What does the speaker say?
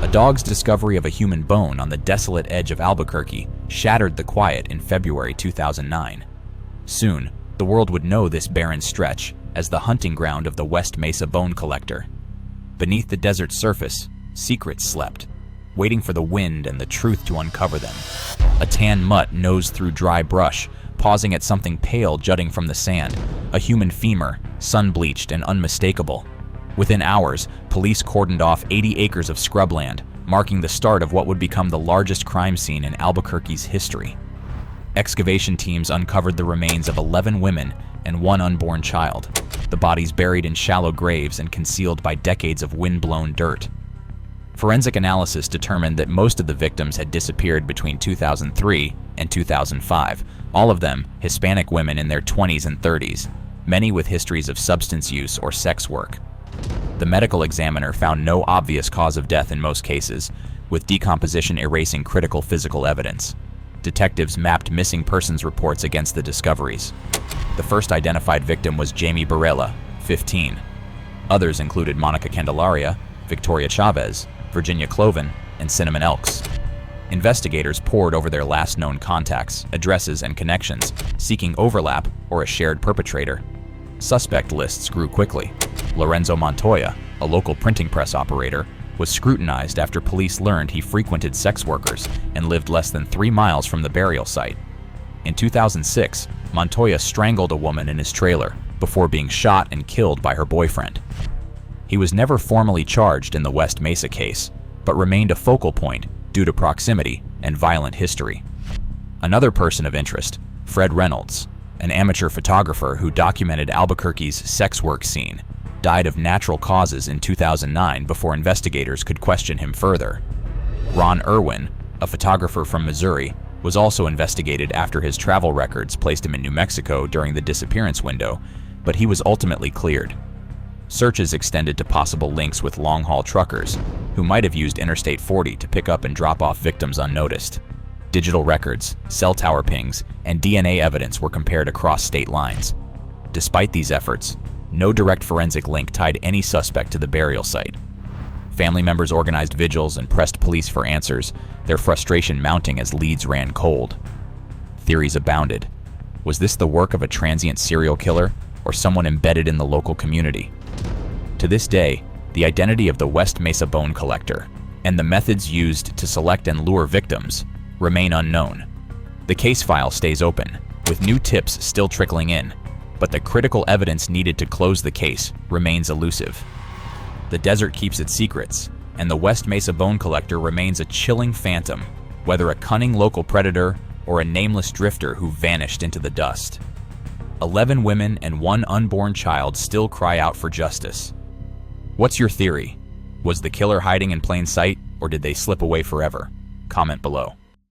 A dog's discovery of a human bone on the desolate edge of Albuquerque shattered the quiet in February 2009. Soon, the world would know this barren stretch as the hunting ground of the West Mesa bone collector. Beneath the desert's surface, secrets slept, waiting for the wind and the truth to uncover them. A tan mutt nosed through dry brush, pausing at something pale jutting from the sand, a human femur, sun-bleached and unmistakable. Within hours, police cordoned off 80 acres of scrubland, marking the start of what would become the largest crime scene in Albuquerque's history. Excavation teams uncovered the remains of 11 women and 1 unborn child, the bodies buried in shallow graves and concealed by decades of wind-blown dirt. Forensic analysis determined that most of the victims had disappeared between 2003 and 2005, all of them Hispanic women in their 20s and 30s, many with histories of substance use or sex work. The medical examiner found no obvious cause of death in most cases, with decomposition erasing critical physical evidence. Detectives mapped missing persons reports against the discoveries. The first identified victim was Jamie Barela, 15. Others included Monica Candelaria, Victoria Chavez, Virginia Cloven, and Cinnamon Elks. Investigators pored over their last known contacts, addresses, and connections, seeking overlap or a shared perpetrator. Suspect lists grew quickly. Lorenzo Montoya, a local printing press operator, was scrutinized after police learned he frequented sex workers and lived less than 3 miles from the burial site. In 2006, Montoya strangled a woman in his trailer before being shot and killed by her boyfriend. He was never formally charged in the West Mesa case, but remained a focal point due to proximity and violent history. Another person of interest, Fred Reynolds, an amateur photographer who documented Albuquerque's sex work scene, died of natural causes in 2009 before investigators could question him further. Ron Irwin, a photographer from Missouri, was also investigated after his travel records placed him in New Mexico during the disappearance window, but he was ultimately cleared. Searches extended to possible links with long-haul truckers, who might have used Interstate 40 to pick up and drop off victims unnoticed. Digital records, cell tower pings, and DNA evidence were compared across state lines. Despite these efforts, no direct forensic link tied any suspect to the burial site. Family members organized vigils and pressed police for answers, their frustration mounting as leads ran cold. Theories abounded. Was this the work of a transient serial killer or someone embedded in the local community? To this day, the identity of the West Mesa bone collector and the methods used to select and lure victims remain unknown. The case file stays open, with new tips still trickling in, but the critical evidence needed to close the case remains elusive. The desert keeps its secrets, and the West Mesa bone collector remains a chilling phantom, whether a cunning local predator or a nameless drifter who vanished into the dust. 11 women and 1 unborn child still cry out for justice. What's your theory? Was the killer hiding in plain sight, or did they slip away forever? Comment below.